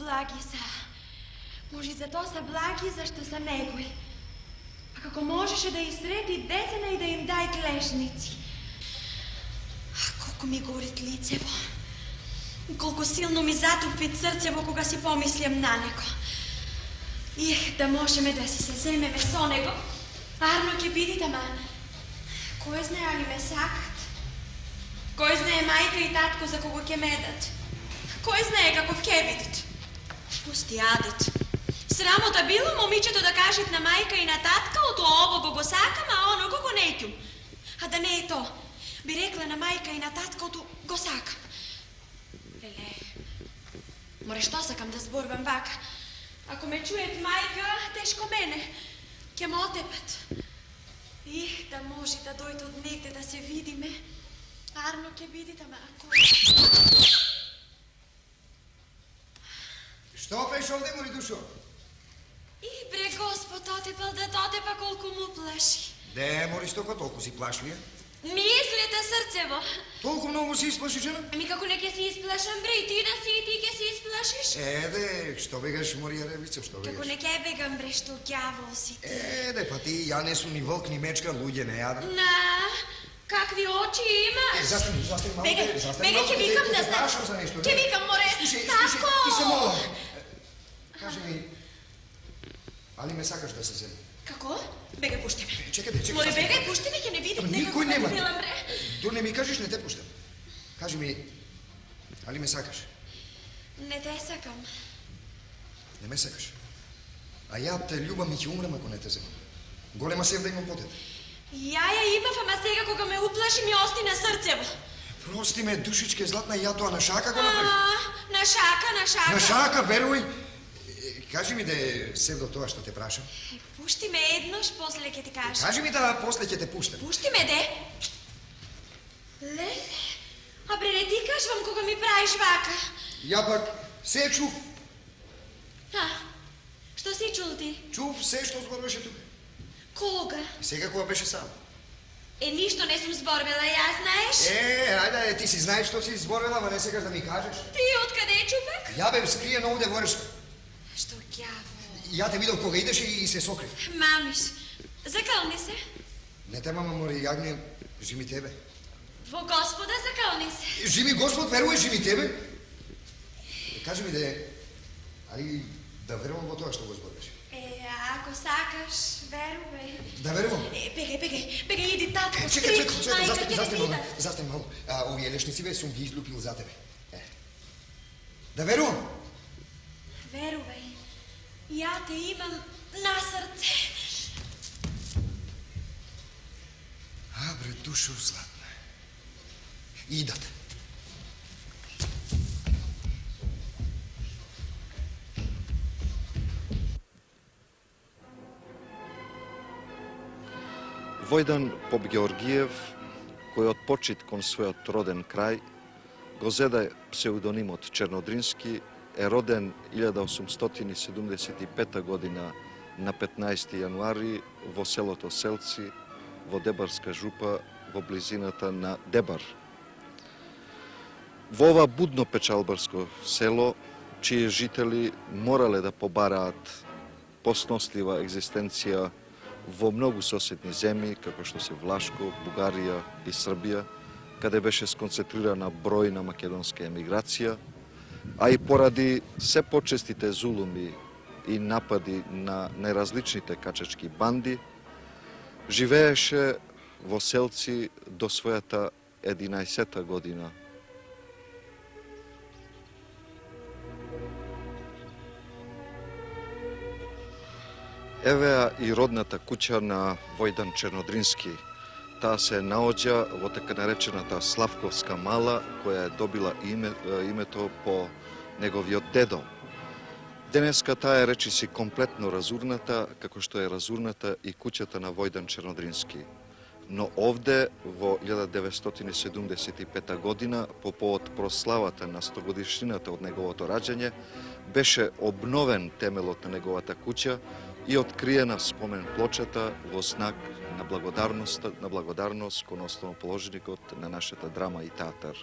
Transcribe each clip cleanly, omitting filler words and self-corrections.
благи са. Може за то са благи, зашто са негови. А како можеше да изсреди децена и да им дай клешници. Колко ми горит лицево. Колко силно ми затопи срцево кога си помислям на него. Да можеме да си се земеме со него. Арно ќе биде, ама кој знае али ме сакат? Кој знае мајка и татко за кого ќе ме едат? Кој знае каков ќе бидат? Пусти адет. Срамота било момичето да кажет на мајка и на татка ото ово го сакам, а оно го неќум. А да не е то, би рекла на мајка и на татка ото го сакам. Леле, море што сакам да зборувам вака? Ако ме чует мајка, тешко мене. Ќе ме отепат. Да може да дојде од негде да се видиме. Арно ќе биде, ама ако... Што пеш овде, мори душо? Бре, Господ, отепал да дотепа колку му плаши. Де, мори стока, толку си плашлија? Ми излета срцево. Толку многу си исплаши, жена? Како не ќе си исплашам, бре, и ти да си, и ти ќе си исплашиш? Де, што бегаш, Марија Ревица, што бегаш? Како не ќе бегам, бре, што ѓавол си ти. Де, па ти, ја не сум ни вълк, ни мечка, луѓе не јадам. Какви очи имаш? Застани малко, Бега, ќе викам да прашам за нешто. Ќе викам, море, татко! Ти се молам. Кажи ми, али ме сакаш да се земе? Како? Бега, пушти ме. Чекай. Море, бега, пушти ме, ќе не видам Никој нема. бре. До не ми кажеш, не те пуштам. Кажи ми, али ме сакаш? Не те сакам. Не ме сакаш? А ја те љубам и ќе умрам ако не те земам. Голема сев да имам потет. Ја имав, ама сега кога ме уплаши ми остина срцево. Прости ме, душичке златна, ја тоа на шака го направи. На шака. На шака, веруј. Кажи ми де сев до тоа што те прашам. Пушти ме еднош, после ќе ти кажам. Кажи ми да после ќе те пуштам. Пушти ме, де. Леле, а бре, не ти кажвам кога ми правиш вака. Ја пак се чув. Што си чул ти? Чув се што зборуваше тука. Кога? Сега кога беше сам. Ништо не сум зборвела, ја знаеш? Ајде, ти си знаеш што си зборвела, ама не секаш да ми кажеш. Ти откаде чупак? Ја бе скриено овде во Ршка. Што ѓавол? Ја те видов кога идеше и се сокрив. Мамиш, закълни се. Не те мама, мори, јагне, жими тебе. Во Господа закълни се. Жими Господ, веруј, жими тебе. Кажи ми де, али да верувам во тоа што го збориш? Ако сакаш, верувай. Да верувам? Бегај, иди татко, Чекај, мајка, застани малку. Овие лешници бе сум ги излупил за тебе. Да верувам? Верувај. Ја те имам на срце. Бре, душо златна. Идат. Војдан Поп-Георгиев, кој од почит кон својот роден крај, го зеде псевдонимот Чернодрински, е роден 1875 година на 15 јануари во селото Селци, во Дебарска жупа, во близината на Дебар. Во ова будно печалбарско село, чии жители морале да побараат поснослива екзистенција во многу соседни земји, како што се Влашко, Бугарија и Србија, каде беше сконцентрирана бројна македонска емиграција, а и поради се почестите зулуми и напади на неразличните качачки банди, живееше во Селци до својата 11-та година. Евеа и родната куќа на Војдан Чернодрински. Таа се наоѓа во така наречената Славковска мала, која е добила името по неговиот дедо. Денеска таа е речиси комплетно разурната, како што е разурната и куќата на Војдан Чернодрински. Но овде, во 1975 година, по повод прославата на 100-годишнината од неговото раѓање, беше обновен темелот на неговата куќа и откриена спомен плочата во знак на благодарност кон основоположникот на нашата драма и театар.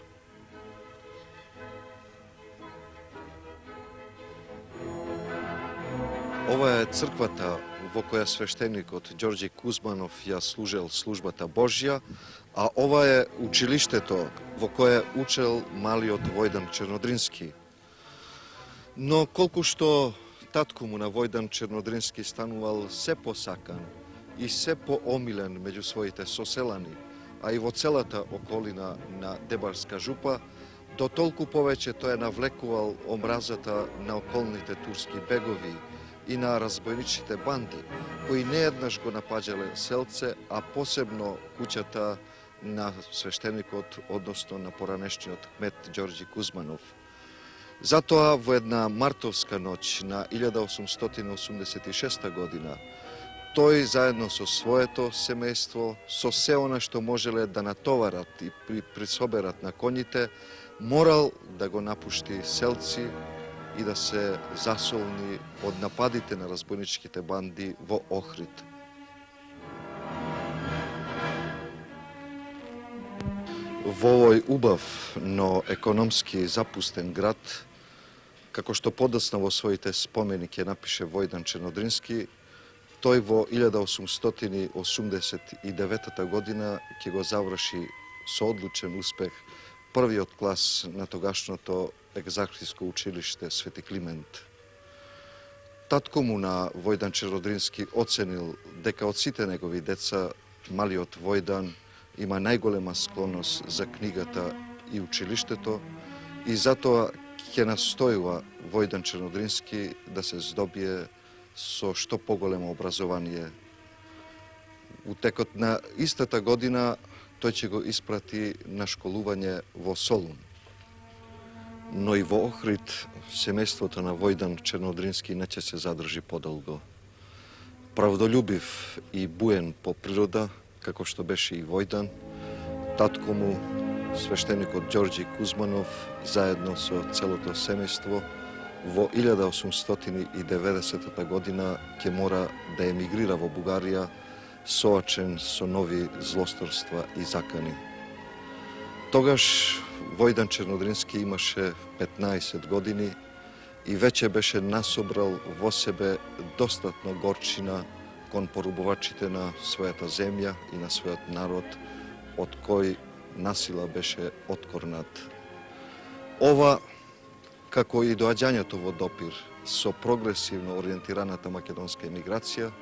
Ова е црквата во која свештеникот Ѓорѓи Кузманов ја служел службата Божја, а ова е училиштето во кое учел малиот Војдан Чернодрински. Но колку што татко му на Војдан Чернодрински станувал се посакан и се поомилен меѓу своите соселани, а и во целата околина на Дебарска жупа, до толку повеќе тој навлекувал омразата на околните турски бегови и на разбойничите банди, кои нееднаш го напаѓале селце, а посебно куќата на свештеникот, односно на поранешниот кмет Ѓорѓи Кузманов. Затоа во една мартовска ноќ на 1886 година, тој заедно со своето семејство, со се она што можеле да натоварат и присоберат на коњите, морал да го напушти селци и да се засолни од нападите на разбойничките банди во Охрид. Во овој убав, но економски запустен град, како што подоцна во своите спомени ќе напише Војдан Чернодрински, тој во 1889 година ќе го заврши со одлучен успех првиот клас на тогашното екзархиско училиште Свети Климент. Татко му на Војдан Чернодрински оценил дека од сите негови деца малиот Војдан има најголема склонност за книгата и училиштето и затоа ќе настојува Војдан Чернодрински да се здобие со што поголемо образование. У текот на истата година тој ќе го испрати на школување во Солун. Но и во Охрид семејството на Војдан Чернодрински не ќе се задржи подолго. Правдолюбив и буен по природа, како што беше и Војдан, татко му, свештеникот Ѓорѓи Кузманов, заедно со целото семејство, во 1890 година ќе мора да емигрира во Бугарија, соочен со нови злосторства и закани. Тогаш Војдан Чернодрински имаше 15 години и веќе беше насобрал во себе достатно горчина кон порубувачите на својата земја и на својот народ, од кој насила беше откорнат. Ова, како и доаѓањето во допир со прогресивно ориентираната македонска емиграција,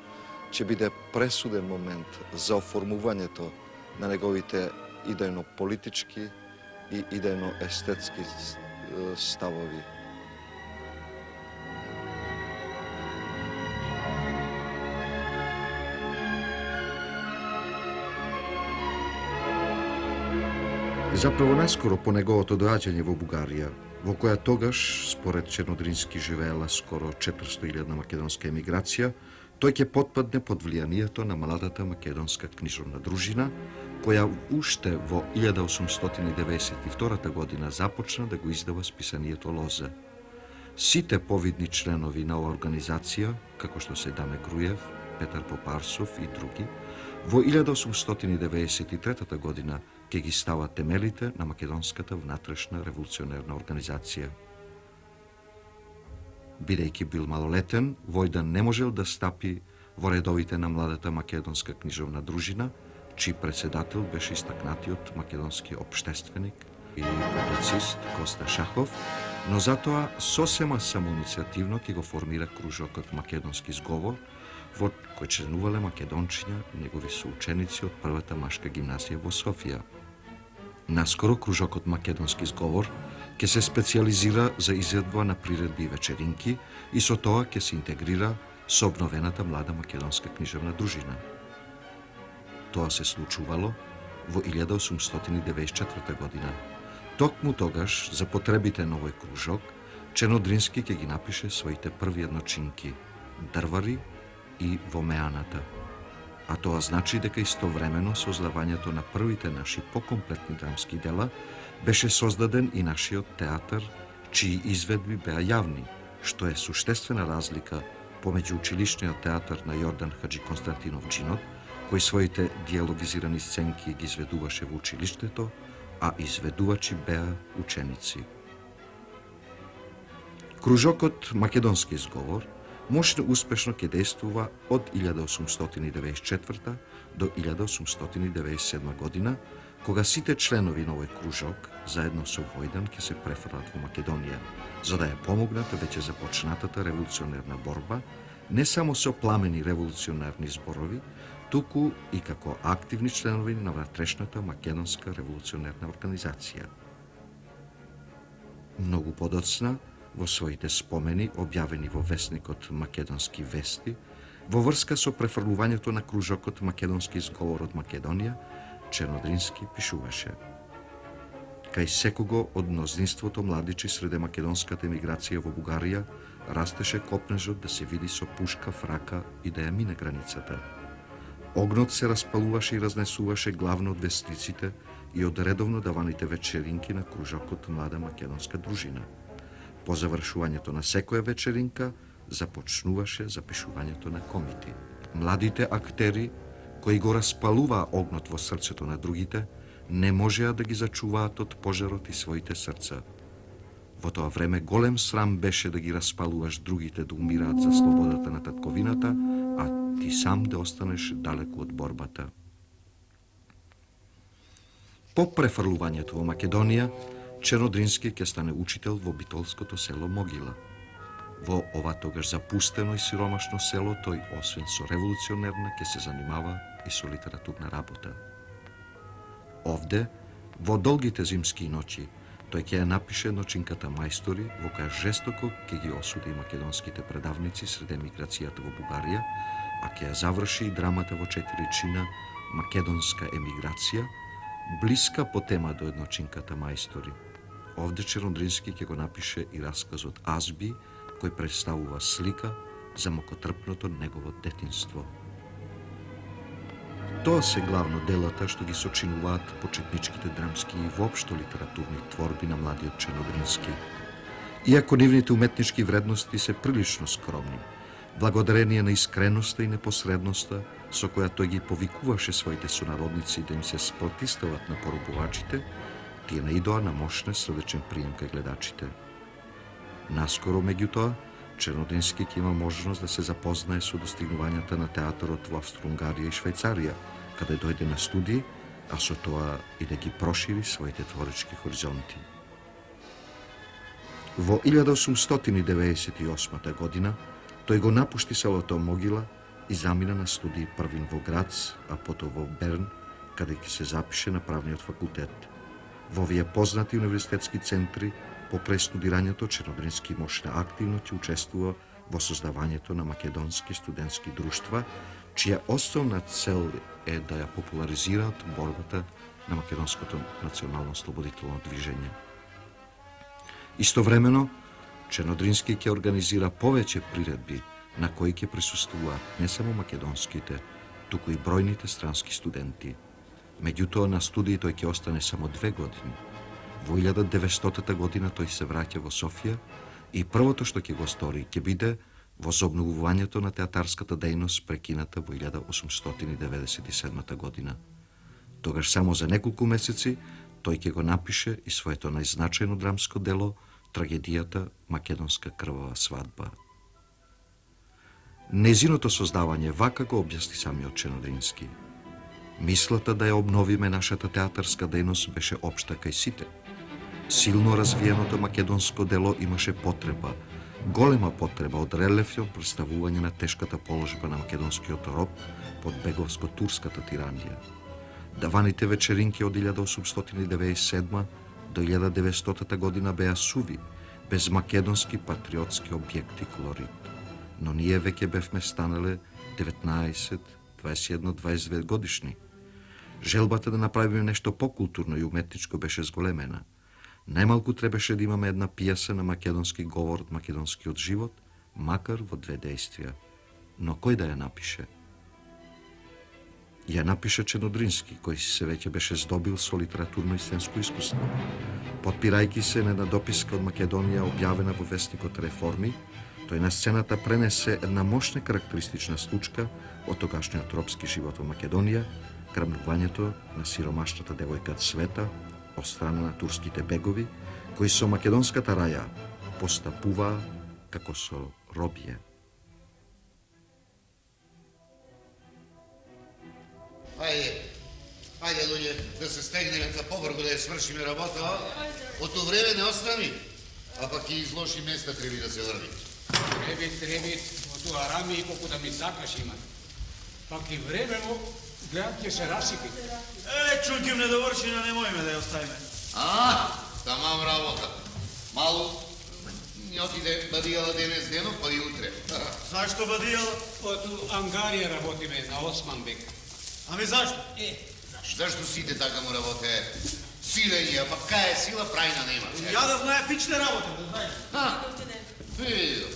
ќе биде пресуден момент за оформувањето на неговите идејно-политички и идејно-естетски ставови. Заправо наскоро по неговото доаѓање во Бугарија, во која тогаш, според Чернодрински, живеела скоро 400.000 македонска емиграција, тој ќе потпадне под влијанието на младата македонска книжовна дружина, која уште во 1892 година започна да го издава списанието Лоза. Сите повидни членови на оваа организација, како што се Даме Груев, Петар Попарсов и други, во 1893 година ќе ги става темелите на македонската внатрешна револуционерна организација. Бидејќи бил малолетен, Војдан не можел да стапи во редовите на младата македонска книжовна дружина, чиј председател беше истакнатиот македонски општественик и публицист Коста Шахов, но затоа сосема самоиницијативно ќе го формира кружокот Македонски зговор, во кој членувале македончиња и негови соученици од првата машка гимназија во Софија. Наскоро кружокот Македонски зговор ќе се специализира за изvedба на приредби и вечеринки и со тоа ќе се интегрира со обновената млада македонска книжевна дружина. Тоа се случувало во 1894 година. Токму тогаш, за потребите на овој кружок, Чернодрински ќе ги напише своите први едночинки Дрвари и Во меаната. А тоа значи дека истовремено со создавањето на првите наши покомплетни драмски дела беше создаден и нашиот театар, чии изведби беа јавни, што е суштествена разлика помеѓу училишниот театар на Јордан Хаджи Константинов Джинот, кој своите диалогизирани сценки ги изведуваше во училиштето, а изведувачи беа ученици. Кружокот Македонски зговор мощно успешно ќе действува од 1894 до 1897 година, кога сите членови на овој кружок, заедно со Војдан, ќе се префрлат во Македонија, за да ја помогнат веќе започнатата револуционерна борба, не само со пламени револуционерни зборови, туку и како активни членови на внатрешната македонска револуционерна организација. Многу подоцна, во своите спомени, објавени во весникот Македонски вести, во врска со префрлувањето на кружокот Македонски зговор од Македонија, Чернодрински пишуваше: кај секого од мнозинството младичи среде македонската емиграција во Бугарија растеше копнежот да се види со пушка в рака и да ја мине границата. Огнот се распалуваше и разнесуваше главно од вестниците и од редовно даваните вечеринки на кружокот Млада македонска дружина. По завршувањето на секоја вечеринка започнуваше запишувањето на комити. Младите актери, кои го распалуваа огнот во срцето на другите, не можеа да ги зачуваат од пожарот и своите срца. Во тоа време голем срам беше да ги распалуваш другите да умираат за слободата на татковината, а ти сам да останеш далеку од борбата. По префрлувањето во Македонија, Чернодрински ќе стане учител во битолското село Могила. Во ова тогаш запустено и сиромашно село тој, освен со револуционерна, ќе се занимава и со литературна работа. Овде, во долгите зимски ноќи, тој ќе ја напише Ночинката мајстори, во која жестоко ќе ги осуди македонските предавници сред емиграцијата во Бугарија, а ќе ја заврши и драмата во 4 чина Македонска емиграција, блиска по тема до Едночинката мајстори. Овде Чернодрински ќе го напише и расказот Азби, кој представува слика за мокотрпното негово детинство. Тоа се главно делата што ги сочинуваат почетничките драмски и воопшто литературни творби на младиот Чернодрински. Иако нивните уметнички вредности се прилично скромни, благодарение на искреноста и непосредноста со која тој ги повикуваше своите сонародници да им се спротистават на поробувачите, тие наидоа на мощна срдечен прием кај гледачите. Наскоро, меѓутоа, Чернодрински ќе има можност да се запознае со достигнувањата на театарот во Австро-Унгарија и Швајцарија, каде дојде на студии, а со тоа и да ги прошири своите творечки хоризонти. Во 1898 година тој го напушти селото Могила и замина на студии првин во Грац, а потоа во Берн, каде ќе се запише на правниот факултет. Во овие познати универзитетски центри, покрај студирањето, Чернодрински мощно активно ќе учествува во создавањето на македонски студентски друштва, чија основна цел е да ја популаризираат борбата на македонското национално слободително движење. Истовремено, Чернодрински ќе организира повеќе приредби на кои ќе присуствуваат не само македонските, туку и бројните странски студенти. Меѓутоа, на студии тој ќе остане само 2 години. Во 1900 година тој се враќа во Софија и првото што ќе го стори ќе биде возобновувањето на театарската дејност прекината во 1897 година. Тогаш само за неколку месеци тој ќе го напише и своето најзначајно драмско дело, трагедијата Македонска крвава свадба. Незиното создавање вака го објасни самиот Чернодрински. Мислата да ја обновиме нашата театарска дејност беше општа кај сите. Силно развиеното македонско дело имаше потреба, голема потреба од релефно представување на тешката положба на македонскиот роб под беговско-турската тиранија. Даваните вечеринки од 1897 до 1900 година беа суви, без македонски патриотски објекти колорит. Но ние веќе бевме станале 19, 21, 22 годишни. Желбата да направиме нешто покултурно и уметничко беше зголемена. Најмалку требаше да имаме една пијаса на македонски говор од македонскиот живот, макар во 2 дејствија. Но кој да ја напише? Ја напиша Чернодрински, кој се веќе беше здобил со литературно и сценско искуство. Подпирајќи се на една дописка од Македонија објавена во вестникот Реформи, тој на сцената пренесе една мощна карактеристична случка од тогашниот робски живот во Македонија, грабнувањето на сиромашната девојка Цвета од страна на турските бегови, кои со македонската раја постапуваа како со робија. Ајде, луѓе, да се стегнеме ka побргу да ја свршиме работа. Ото време не остави, а пак и излоши места треба да се врви. Треба, ото арами и колку да ми сакаш има. Пак и времено, гледам ќе се расипи. Чуќим недовршина, немојме да ја оставиме. Тамам работа. Малу не отиде бадијала денес денов, па и утре. Зашто бадијала? Ото Ангарија работиме на Осман бек. Ами зашто? Зашто сите така му работе? Силење, па кај е сила, прајна нема. Ја да знае пичне работа, да знаеш. Видо.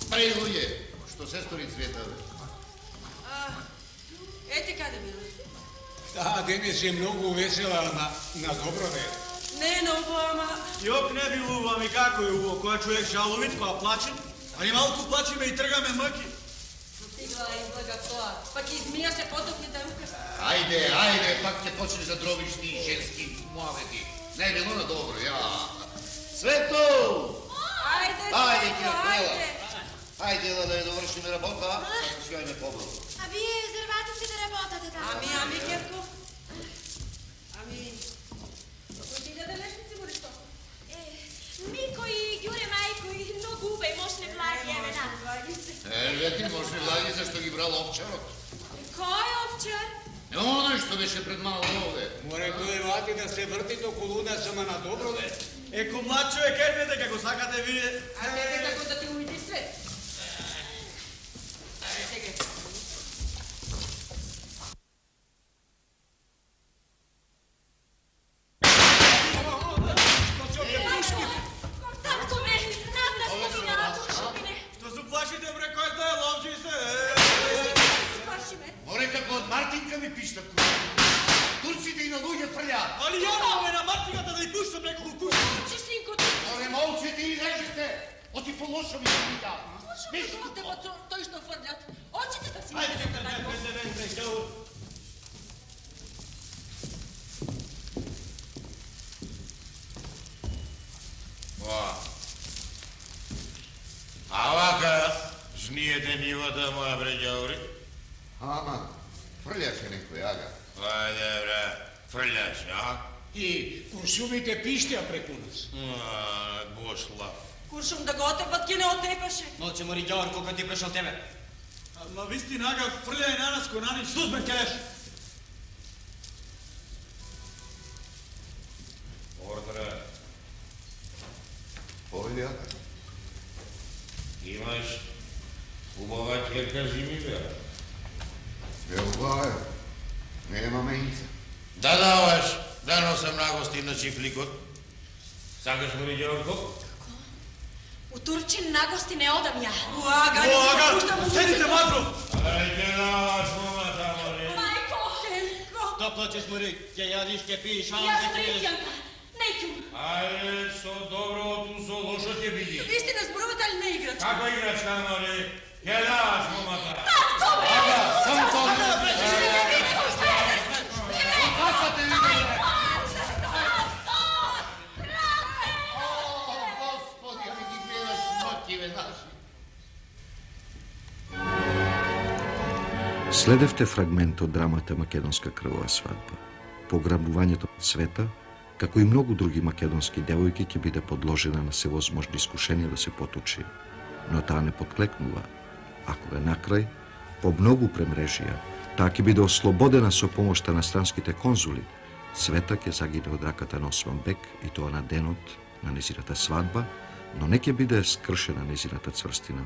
Прај луѓе, што се стори Цвета, бе? Ете каде била. Да, денес е многу весела на добро ден. Не, ново, ама... Јок не би уво, ами како е уво, која човек жаловит, која плаче, ани малку плачеме и тргаме мъки. Стигла излага тоа. Пак и змија се потопни да рука. Ајде, пак ќе почнеш да дробиш ти женски муавети. Не било на добро, ја. Свето! Ајде, Ајде, Цвето, ќе прела. ајде. Ајде, ела да ја довршиме работа, како си ајме побрзо. А вие зерватите да работате така? Ами, Керко. Ами... Кој ти да лешници му решто? Мико и Ѓуре мајко и многу убај мошне влаги, еве на. Вети, може влаги зашто ги брал овчарот. Кој овчар? Оној што беше пред мало овде. Море гледати да се вртите околу нас, ама на добро ден. Еко млад човек, едете како сакате вие. А не како да ти уиди свет. Татко ме, надна спомина, души ме. Што се плашите, бре, кој знае, ловчи се. Спаши ме. Море како од Мартинка ми пишта куќа. Турците и на луѓе фрлjaат. Али ја ме на мартигата да ја пуштам неколку куќа. Чи синко ти? Море молчите и излежите. Оти по-лошо ми се вида. Слушате во тој што фрлят. Очите да си Ајде, излезете на него. А вака жниете нивата моја бреѓаури? Ама, фрљаше некој, ага. Ајде, бре, фрљаше, а? И куршумите пиштеа преку нас. Гошла. Куршум да го отепат, ке не отепаше. Молче, Мори Ѓавор, колко ти прešao тебе? Ама вистина, ага, фрљај на нас, кој на нич, што сме кеш? Ордре. Олја. Имаш убава ќерка Жимивера. Убава е. Нема меница. Да даваш, да носам на гостин на чифликот. Сакаш Мори Ѓаворко? У Турчин нагости не одам ја. Уага, не се пуштам у седите матро! Ајде даваш, момата, Мори. Мајко! Што плачеш, Мори? Ќе јадиш, ќе пиеш, ам Јас ќе сум пиеш. Риќанка. Неќу. Ајде, со доброто, со лошо ќе биде. Ви сте на зборувате, али не играч. Како играчка, Мори? Ќе даваш, момата. Татко ме! Сам тоа. Господи, ами ги гледаш макиве наши. Следевте фрагмент од драмата Македонска крвова свадба. Пограбувањето од Света, како и многу други македонски девојки, ќе биде подложена на севозможни искушенија да се потучи, но таа не подклекнува. А кога накрај, по многу премрежија, таа ќе биде ослободена со помошта на странските конзули, Света ќе загине од раката на Осман бек и тоа на денот на незината свадба, но не ќе биде скршена незината цврстина.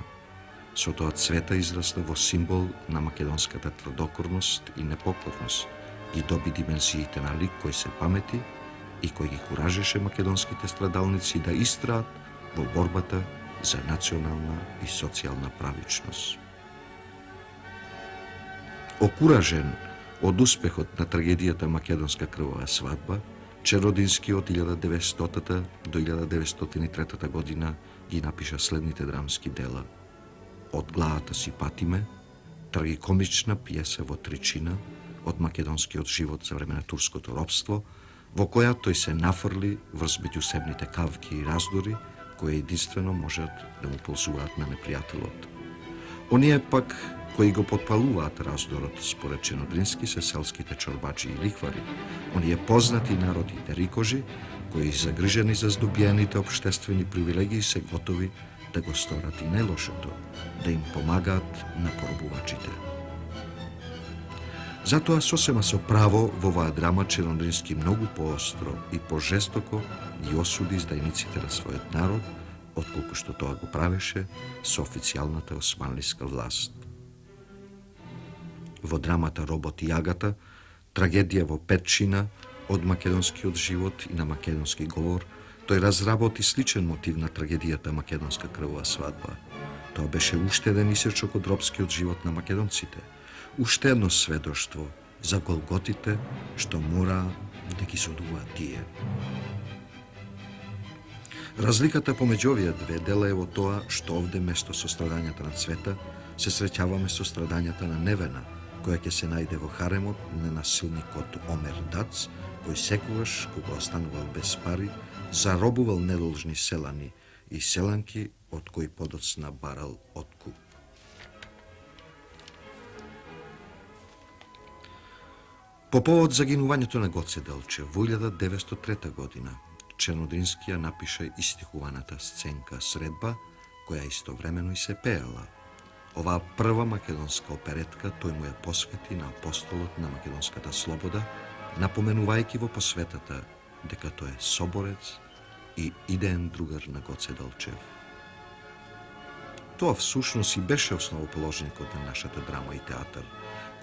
Со тоа Цвета израсна во символ на македонската тврдокорност и непокорност и доби димензиите на лик кој се памети и кој ги куражеше македонските страдалници да истраат во борбата за национална и социјална правичност. Окуражен од успехот на трагедијата Македонска крвова свадба, Черодински од 1900 до 1903 година ги напиша следните драмски дела: Од главата си патиме, трагикомична пиеса во тричина од македонскиот живот за време на турското робство, во која тој се нафрли врз меѓусебните кавки и раздори, кои единствено можат да му ползуваат на непријателот. Оние пак кои го потпалуваат раздорот според Чернодрински се селските чорбачи и лихвари, оние познати народи дерикожи, кои загрижени за здобиените обштествени привилегии се готови да го сторат и најлошото, да им помагаат на поробувачите. Затоа сосема со право во оваа драма Чернодрински многу поостро и пожестоко ги осуди издајниците на својот народ, отколку што тоа го правеше со официјалната османлиска власт. Во драмата Робот и јагата, трагедија во Петчина, од македонскиот живот и на македонски говор, тој разработи сличен мотив на трагедијата Македонска крвова свадба. Тоа беше уште еден исечок од робскиот живот на македонците, уште едно сведоштво за голготите што мора да ги содуваат тие. Разликата помеѓу овие две дела е во тоа што овде место со страдањата на Цвета се среќаваме со страдањата на Невена, која ќе се најде во харемот на насилникот Омер Дац, кој секогаш, кога останувал без пари, заробувал недолжни селани и селанки од кои подоцна барал откуп. По повод загинувањето на Гоце Делчев во 1903 година, Чернодрински ја напише истихуваната сценка Средба, која истовремено и се пеела. Оваа прва македонска оперетка тој му ја посвети на апостолот на македонската слобода, напоменувајќи во посветата дека тој е соборец и идеен другар на Гоце Делчев. Тоа всушност и беше основоположникот на нашата драма и театар,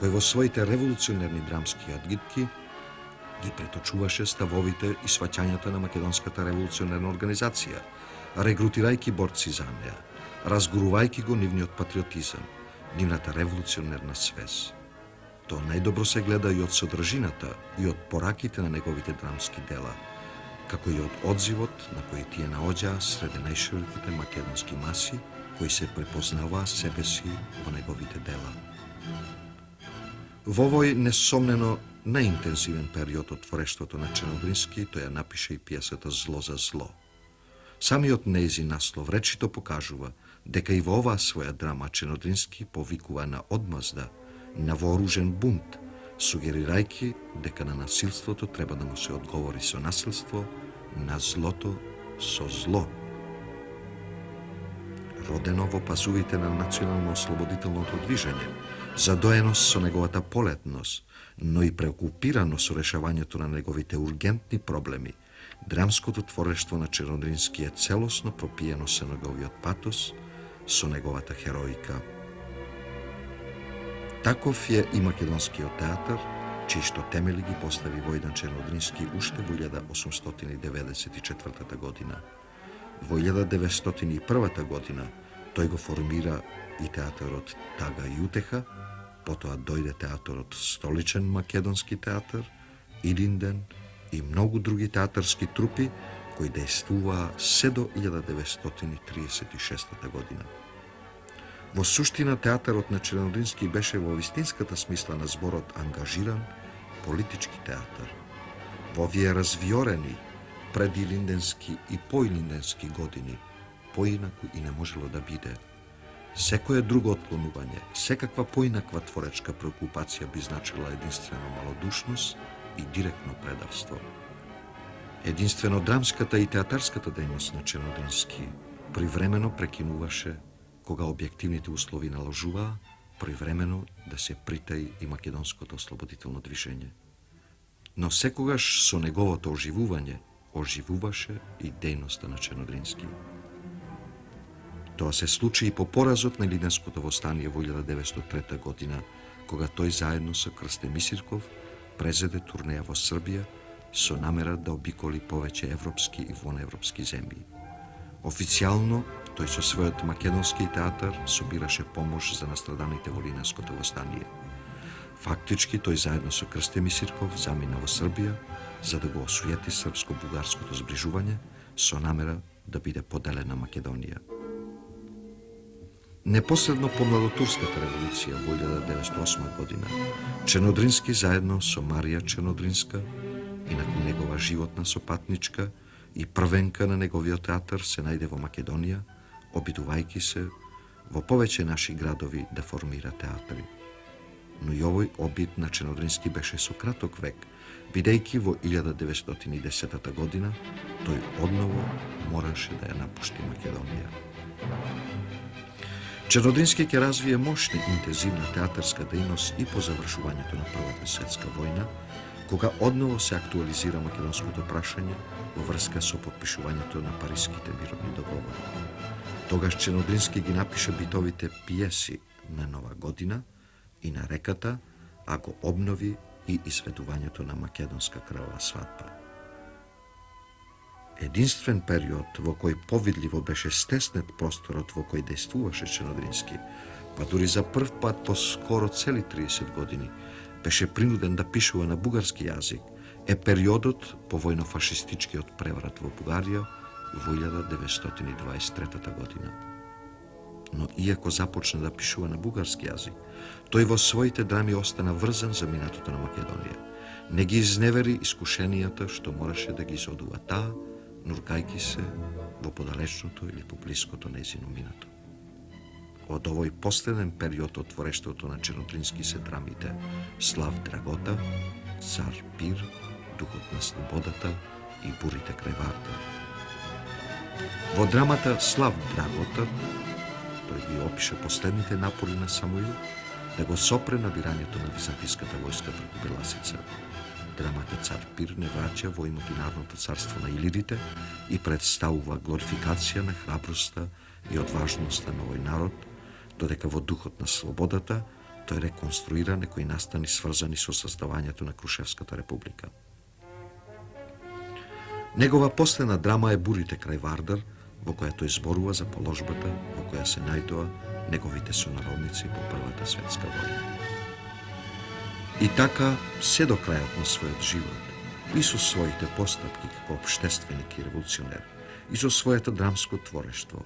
кој во своите револуционерни драмски адгитки ги преточуваше ставовите и сваќањата на македонската револуционерна организација, регрутирајќи борци за неа, разгурувајќи го нивниот патриотизам, нивната револуционерна свес. Тоа најдобро се гледа и од содржината и од пораките на неговите драмски дела, како и од одзивот на кој тие наоѓаа среде најшироките македонски маси, кои се препознаваа себе си во неговите дела. Во овој несомнено најинтензивен период од творештвото на Чернодрински, тој ја напише и пиесата Зло за зло. Самиот нејзин наслов речито покажува дека и во оваа своја драма Чернодрински повикува на одмазда, на вооружен бунт, сугерирајќи дека на насилството треба да му се одговори со насилство, на злото со зло. Родено во пазувите на национално-ослободителното движење, задоено со неговата полетност, но и преокупирано со решавањето на неговите ургентни проблеми, драмското творештво на Чернодрински е целосно пропиено со неговиот патос, со неговата хероика. Таков е и македонскиот театар, чии што темели ги постави Војдан Чернодрински уште во 1894 година. Во 1901 година тој го формира и театарот Тага и утеха, потоа дојде театарот Столичен македонски театар, Идинден и многу други театарски трупи кои дејствуваа се до 1936 година. Во суштина театарот на Чернодрински беше во вистинската смисла на зборот ангажиран политички театар. Во овие развиорени предилинденски и поилинденски години поинаку и не можело да биде. Секое друго отклонување, секаква поинаква творечка преокупација би значила единствено малодушност и директно предавство. Единствено драмската и театарската дејност на Чернодрински привремено прекинуваше кога објективните услови наложуваа привремено да се притаи и македонското ослободително движење. Но секогаш со неговото оживување оживуваше и дејноста на Чернодрински. Тоа се случи и по поразот на Илинденското востание во 1903 година, кога тој заедно со Крстен Мисирков презеде турнеја во Србија со намера да обиколи повеќе европски и воневропски земји. Официјално, тој со својот македонски театар собираше помош за настраданите во Илинденското востание. Фактички, тој заедно со Крстен Мисирков замина во Србија за да го осуети српско-бугарското зближување со намера да биде поделена Македонија. Непосредно по Младотурската револуција во 1908 година, Чернодрински заедно со Марија Чернодринска и након негова животна сопатничка и првенка на неговиот театар се најде во Македонија, обидувајќи се во повеќе наши градови да формира театри. Но и овој обид на Чернодрински беше со краток век, бидејќи во 1910 година тој одново мораше да ја напушти Македонија. Чернодрински ќе развие мощна интензивна театарска дејност и по завршувањето на Првата светска војна, кога одново се актуализира македонското прашање во врска со подпишувањето на Париските мировни договори. Тогаш Чернодрински ги напиша битовите пиеси на Нова година и на реката, а го обнови и изведувањето на македонска крвава свадба. Единствен период во кој повидливо беше стеснет просторот во кој дејствуваше Чернодрински, па дури за прв пат по скоро цели 30 години беше принуден да пишува на бугарски јазик, е периодот по војнофашистичкиот преврат во Бугарија во 1923 година. Но иако започна да пишува на бугарски јазик, тој во своите драми остана врзан за минатото на Македонија. Не ги изневери искушенијата што можеше да ги изодува таа, нуркајки се во подалечното или поблиското нејзино минато. Од овој последен период од творештвото на Чернодрински се драмите Слав Драгота, Цар Пир, Духот на слободата и Бурите крај Вардар. Во драмата Слав Драгота тој ги опише последните напори на Самуил да го сопре набирањето на византиската војска преку Беласица. Драмата Цар Пир не враќа во имагинарното царство на илирите и представува глорификација на храброста и одважноста на овој народ, додека во Духот на слободата тој реконструира некои настани сврзани со создавањето на Крушевската република. Негова последна драма е Бурите крај Вардар, во која тој зборува за положбата во која се најдоа неговите сонародници по Првата светска војна. И така, се до крајот на својот живот, и со своите постапки како општественик и револуционер, и со своето драмско творештво,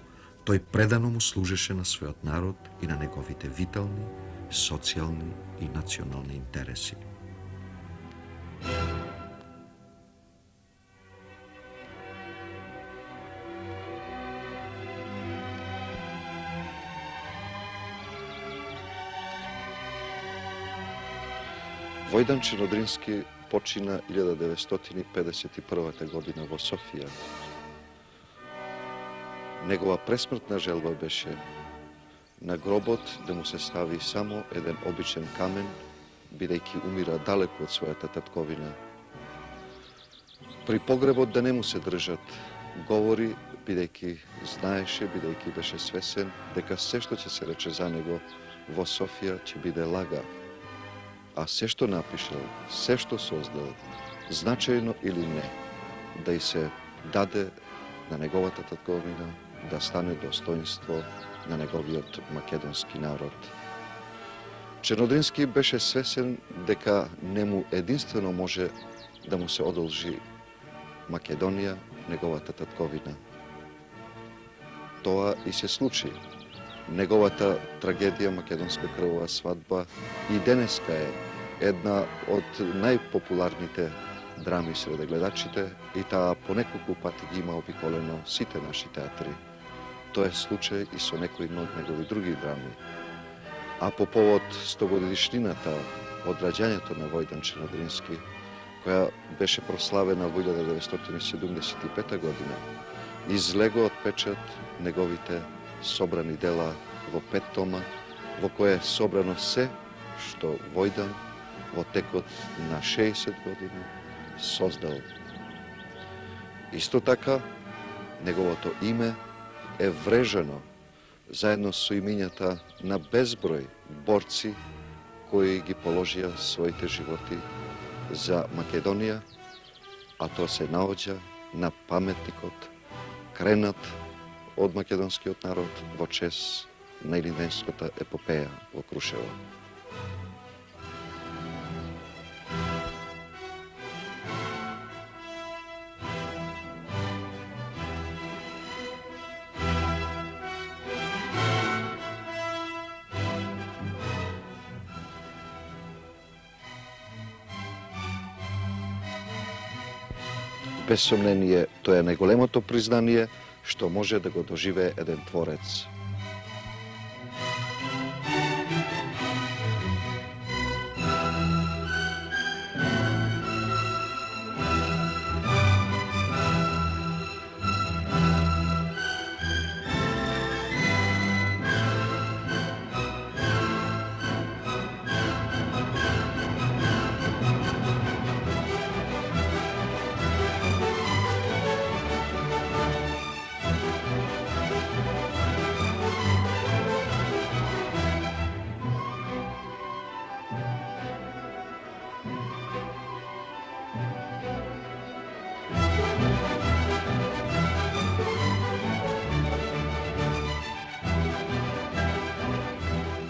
тој предано му служеше на својот народ и на неговите витални, социјални и национални интереси. Војдан Чернодрински почина 1951 година во Софија. Негова пресмртна желба беше на гробот да му се стави само еден обичен камен, бидејќи умира далеку од својата татковина. При погребот да не му се држат говори, бидејќи знаеше, бидејќи беше свесен дека се што ќе се рече за него во Софија ќе биде лага. А се што напишал, се што создал, значајно или не, да и се даде на неговата татковина, да стане достоинство на неговиот македонски народ. Чернодрински беше свесен дека нему единствено може да му се одолжи Македонија, неговата татковина. Тоа и се случи. Неговата трагедија Македонска крвава свадба и денеска е една од најпопуларните драми среде гледачите и таа по неколку пати ги има обиколено сите наши театри. Тоа е случај и со некои од негови други драми. А по повод 100-годишнината од раѓањето на Војдан Чернодрински, која беше прославена во 1975 година, излего од печат неговите собрани дела во 5 тома, во кое е собрано се што Војдан во текот на 60 години создал. Исто така, неговото име е врежено заедно со имињата на безброј борци кои ги положија своите животи за Македонија, а тоа се наоѓа на паметникот кренат од македонскиот народ во чест на Илинденската епопеја во Крушево. Без сомнение, тоа е најголемото признание што може да го доживее еден творец.